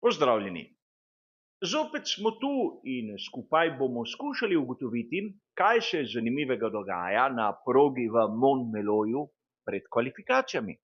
Pozdravljeni. Zopet smo tu in skupaj bomo skušali ugotoviti, kaj se zanimivega dogaja na progi v Montmeloju pred kvalifikacijami.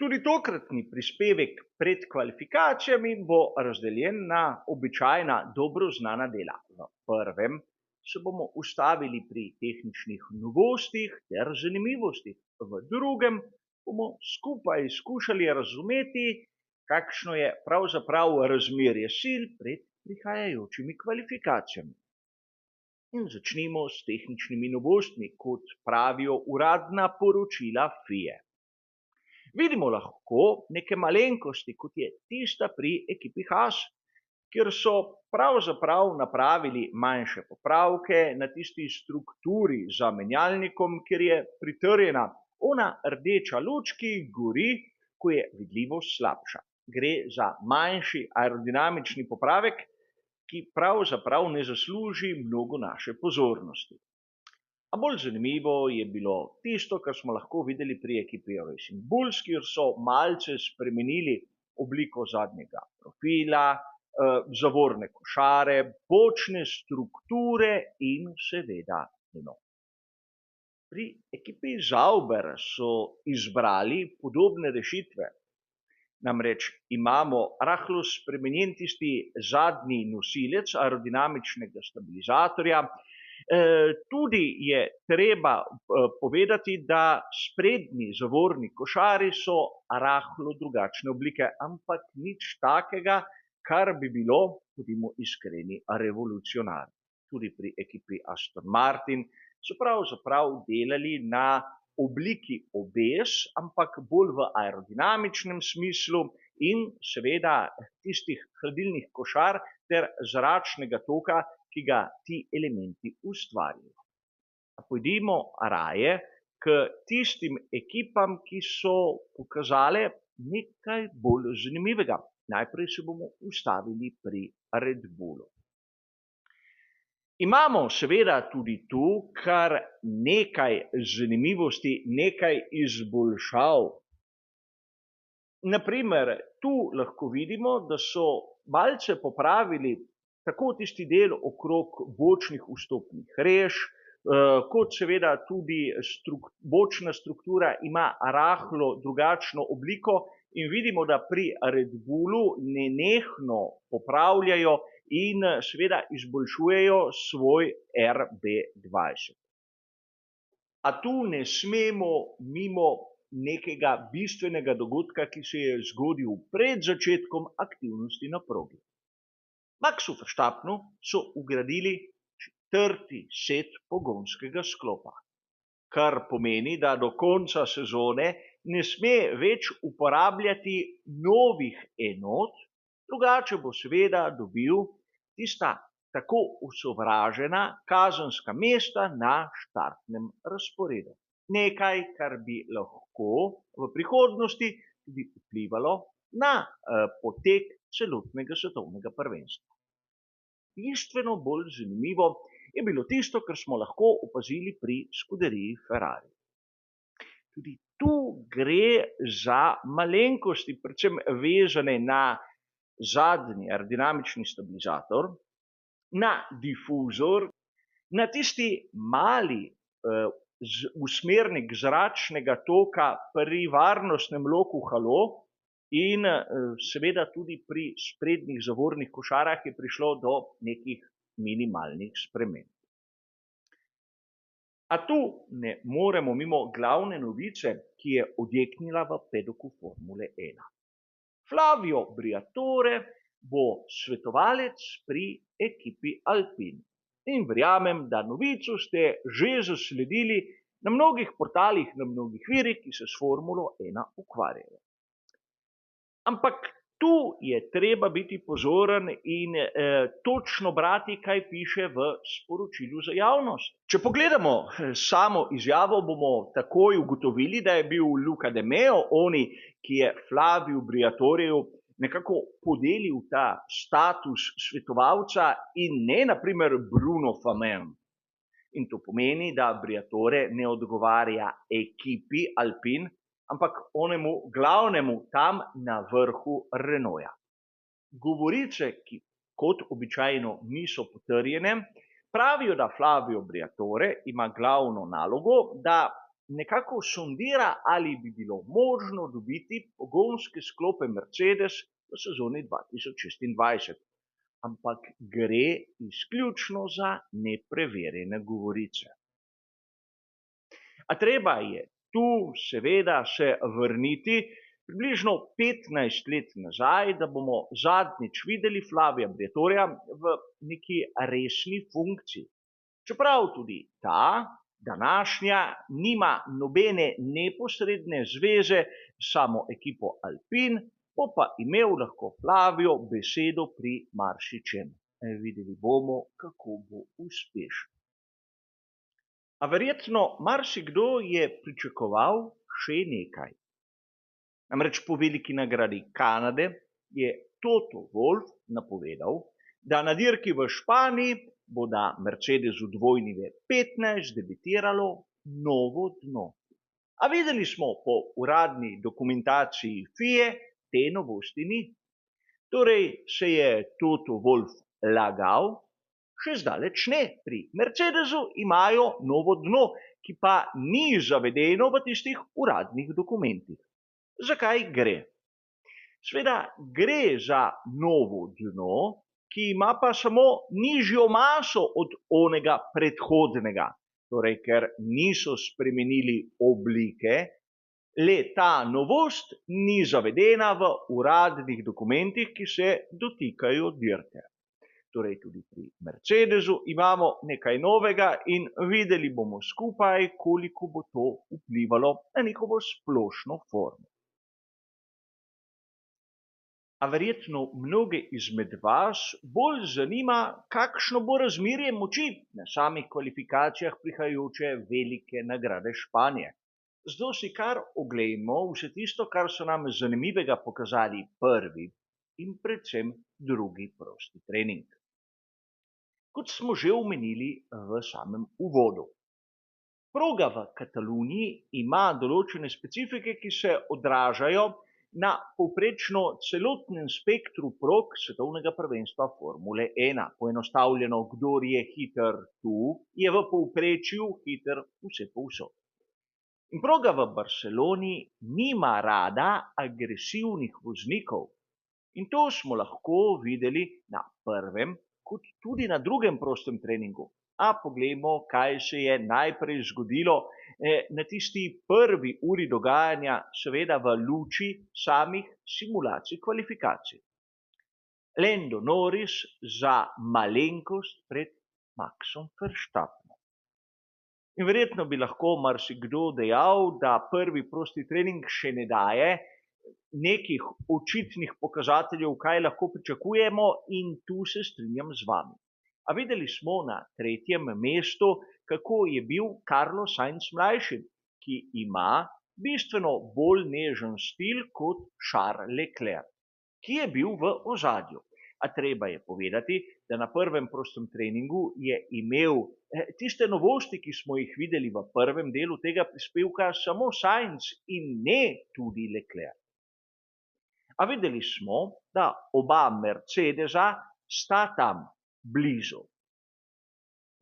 Tudi tokratni prispevek pred kvalifikacijami bo razdeljen na običajna dobro znana dela. V prvem se bomo ustavili pri tehničnih novostih ter zanimivostih. V drugem bomo skupaj skušali razumeti, kakšno je pravzaprav razmerje sil pred prihajajočimi kvalifikacijami. In začnimo s tehničnimi novostmi, kot pravijo uradna poročila FIE. Vidimo lahko neke malenkosti, kot je tista pri ekipi Haas, kjer so pravzaprav napravili manjše popravke na tisti strukturi za menjalnikom, kjer je pritrjena ona rdeča luč, ki gori, ko je vidljivost slabša. Gre za manjši aerodinamični popravek, ki pravzaprav ne zasluži mnogo naše pozornosti. A bolj zanimivo je bilo tisto, kar smo lahko videli pri ekipi Racing Bulls, kjer so malce spremenili obliko zadnjega profila, zavorne košare, bočne strukture in seveda dno. Pri ekipi Sauber so izbrali podobne rešitve. Namreč imamo rahlo spremenjen tisti zadnji nosilec aerodinamičnega stabilizatorja. Tudi je treba povedati, da sprednji zavorni košari so rahlo drugačne oblike, ampak nič takega, kar bi bilo, bodimo iskreni, revolucionarno. Tudi pri ekipi Aston Martin so pravzaprav delali na obliki obes, ampak bolj v aerodinamičnem smislu in seveda tistih hladilnih košar ter zračnega toka, ki ga ti elementi ustvarjajo. Pojdimo raje k tistim ekipam, ki so pokazale nekaj bolj zanimivega. Najprej se bomo ustavili pri Red Bullu. Imamo seveda tudi tu kar nekaj zanimivosti, nekaj izboljšav. Naprimer, tu lahko vidimo, da so malce popravili tako tisti del okrog bočnih vstopnih rež, kot seveda tudi bočna struktura ima rahlo drugačno obliko in vidimo, da pri Red Bullu nenehno popravljajo in seveda izboljšujejo svoj RB20. A tu ne smemo mimo nekega bistvenega dogodka, ki se je zgodil pred začetkom aktivnosti na progi. Maxu Verstappenu so vgradili 4. set pogonskega sklopa, kar pomeni, da do konca sezone ne sme več uporabljati novih enot, drugače bo seveda dobil tista tako osovražena kazenska mesta na štartnem razporedu. Nekaj, kar bi lahko v prihodnosti tudi vplivalo na potek celotnega svetovnega prvenstva. Bistveno bolj zanimivo je bilo tisto, kar smo lahko opazili pri skuderiji Ferrari. Tudi tu gre za malenkosti, predvsem vezane na zadnji aerodinamični stabilizator, na difuzor, na tisti mali usmernik zračnega toka pri varnostnem loku halo in seveda tudi pri sprednjih zavornih košarah je prišlo do nekih minimalnih sprememb. A tu ne moremo mimo glavne novice, ki je odjeknila v pedoku Formule 1. Flavio Briatore bo svetovalec pri ekipi Alpine. In verjamem, da novico ste že zasledili na mnogih portalih, na mnogih virih, ki se s Formulo 1 ukvarjajo. Ampak Tu je treba biti pozoren in točno brati, kaj piše v sporočilu za javnost. Če pogledamo samo izjavo, bomo takoj ugotovili, da je bil Luca de Meo, oni, ki je Flaviju Briatoriju nekako podelil ta status svetovalca in ne naprimer Bruno Famen. In to pomeni, da Briatore ne odgovarja ekipi Alpin, ampak onemu glavnemu tam na vrhu Renaulta. Govorice, ki kot običajno niso potrjene, pravijo, da Flavio Briatore ima glavno nalogo, da nekako sondira, ali bi bilo možno dobiti pogonske sklope Mercedes v sezoni 2026. Ampak gre izključno za nepreverjene govorice. A treba je tu seveda se vrniti približno 15 let nazaj, da bomo zadnjič videli Flavija Briatorja v neki resni funkciji. Čeprav tudi ta današnja nima nobene neposredne zveze s samo ekipo Alpin, bo pa imel lahko Flavio besedo pri marsičem. Videli bomo, kako bo uspešen. A verjetno marsikdo je pričakoval še nekaj. Namreč po veliki nagradi Kanade je Toto Wolff napovedal, da na dirki v Španiji bo na Mercedesu dvojni V15 debitiralo novo dno. A videli smo po uradni dokumentaciji FIE, te novosti ni. Torej se je Toto Wolff lagal? Še zdaleč ne. Pri Mercedesu imajo novo dno, ki pa ni zavedeno v tistih uradnih dokumentih. Zakaj gre? Sveda gre za novo dno, ki ima pa samo nižjo maso od onega predhodnega, torej ker niso spremenili oblike, le ta novost ni zavedena v uradnih dokumentih, ki se dotikajo dirke. Torej tudi pri Mercedesu imamo nekaj novega in videli bomo skupaj, koliko bo to vplivalo na njihovo splošno formo. A verjetno mnoge izmed vas bolj zanima, kakšno bo razmerje moči na samih kvalifikacijah prihajajoče velike nagrade Španije. Zato si kar oglejmo vse tisto, kar so nam zanimivega pokazali prvi in predvsem drugi prosti trening. Kot smo že omenili v samem uvodu. Proga v Kataluniji ima določene specifike, ki se odražajo na povprečno celotnem spektru prog svetovnega prvenstva Formule 1. Poenostavljeno, kdor je hiter tu, je v povprečju hiter vse povsod. In proga v Barceloni nima rada agresivnih voznikov. In to smo lahko videli na prvem, kot tudi na drugem prostem treningu. A poglejmo, kaj se je najprej zgodilo na tisti prvi uri dogajanja, seveda v luči samih simulacij kvalifikacij. Lando Norris za malenkost pred Maxom Verstappenom. In verjetno bi lahko marsikdo dejal, da prvi prosti trening še ne daje nekih očitnih pokazateljev, kaj lahko pričakujemo, in tu se strinjam z vami. A videli smo na tretjem mestu, kako je bil Carlos Sainz mlajši, ki ima bistveno bolj nežen stil kot Charles Leclerc, ki je bil v ozadju. A treba je povedati, da na prvem prostem treningu je imel tiste novosti, ki smo jih videli v prvem delu tega prispevka, samo Sainz in ne tudi Leclerc. A videli smo, da oba Mercedesa sta tam blizu.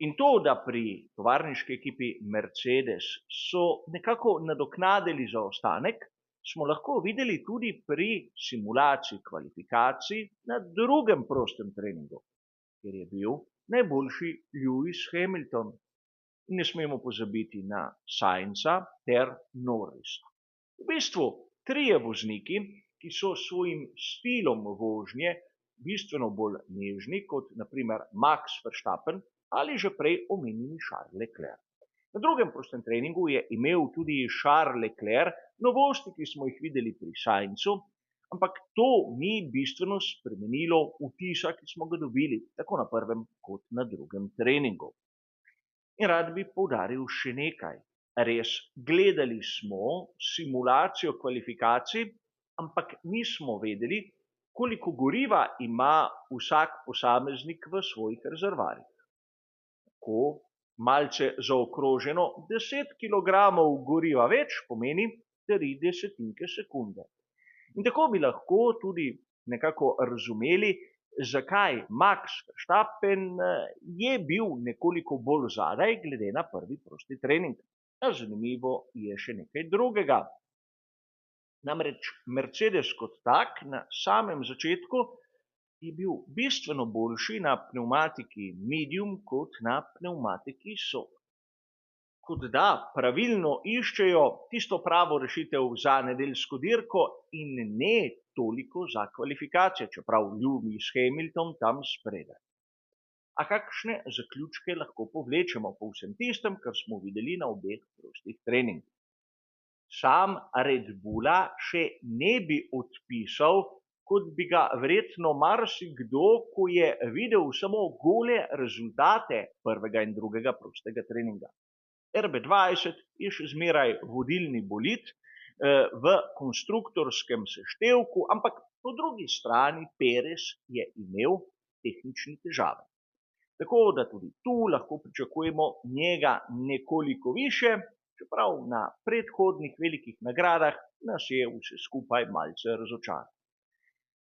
In to, da pri tovarniški ekipi Mercedes so nekako nadoknadili zaostanek, smo lahko videli tudi pri simulaciji kvalifikacij na drugem prostem treningu, kjer je bil najboljši Lewis Hamilton. Ne smemo pozabiti na Sainza ter Norrisa. V bistvu trije vozniki, ki so svojim stilom vožnje bistveno bolj nežni kot naprimer Max Verstappen ali že prej omenjeni Charles Leclerc. Na drugem prostem treningu je imel tudi Charles Leclerc novosti, ki smo jih videli pri Sainzu, ampak to ni bistveno spremenilo vtisa, ki smo ga dobili tako na prvem kot na drugem treningu. In rad bi poudaril še nekaj. Res, gledali smo simulacijo kvalifikacij, ampak nismo vedeli, koliko goriva ima vsak posameznik v svojih rezervoarjih. Tako malce zaokroženo 10 kilogramov goriva več pomeni 0,3 sekunde. In tako bi lahko tudi nekako razumeli, zakaj Max Verstappen je bil nekoliko bolj zadaj glede na prvi prosti trening. Zanimivo je še nekaj drugega. Namreč Mercedes kot tak na samem začetku je bil bistveno boljši na pnevmatiki medium kot na pnevmatiki soft. Kot da pravilno iščejo tisto pravo rešitev za nedeljsko dirko in ne toliko za kvalifikacije, čeprav Lewis Hamilton tam spredaj. A kakšne zaključke lahko povlečemo po vsem tistem, kar smo videli na obeh prostih treningih? Sam Red Bulla še ne bi odpisal, kot bi ga verjetno marsikdo, ko je videl samo gole rezultate prvega in drugega prostega treninga. RB20 je še zmeraj vodilni bolid v konstruktorskem seštevku, ampak po drugi strani Perez je imel tehnične težave. Tako da tudi tu lahko pričakujemo njega nekoliko više, čeprav na predhodnih velikih nagradah nas je vse skupaj malce razočaral.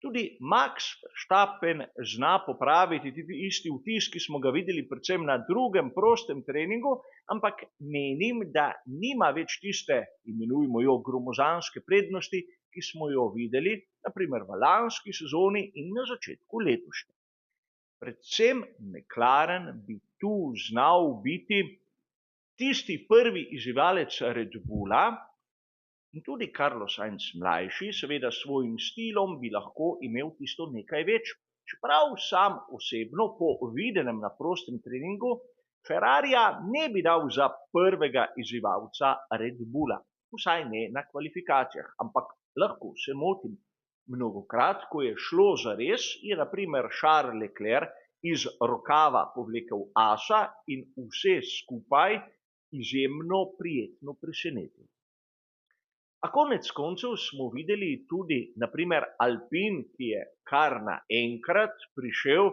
Tudi Max Verstappen zna popraviti tudi isti vtis, ki smo ga videli predvsem na drugem prostem treningu, ampak menim, da nima več tiste, imenujmo jo, gromozanske prednosti, ki smo jo videli, naprimer v lanski sezoni in na začetku letošnje. Predvsem McLaren bi tu znal biti tisti prvi izzivalec Red Bulla, in tudi Carlos Sainz mlajši, seveda s svojim stilom, bi lahko imel tisto nekaj več, čeprav sam osebno po videnem na prostem treningu Ferrarija ne bi dal za prvega izzivalca Red Bulla, vsaj ne na kvalifikacijah, ampak lahko se motim. Mnogokrat, ko je šlo zares, je na primer Charles Leclerc iz rokava povlekel asa in vse skupaj izjemno prijetno presenetil. A konec koncev smo videli tudi, naprimer, Alpine, ki je kar naenkrat prišel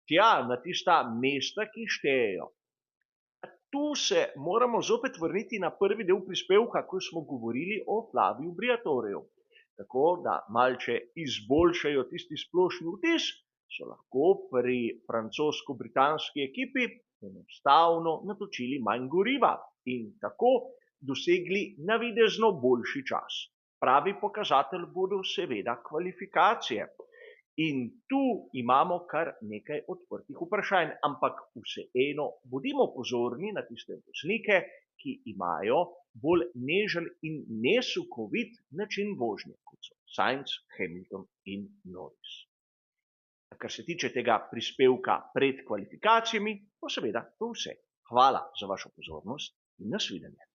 tja na tista mesta, ki štejejo. Tu se moramo zopet vrniti na prvi del prispevka, ko smo govorili o Flaviju Briatoreju. Tako da malce izboljšajo tisti splošni vtis, so lahko pri francosko-britanski ekipi enostavno natočili manj goriva in tako dosegli navidezno boljši čas. Pravi pokazatelj bodo seveda kvalifikacije. In tu imamo kar nekaj odprtih vprašanj, ampak vseeno bodimo pozorni na tiste voznike, ki imajo bolj nežen in nesukovit način vožnje, kot so Sainz, Hamilton in Norris. Kar se tiče tega prispevka pred kvalifikacijami, pa seveda to vse. Hvala za vašo pozornost in nasvidenje.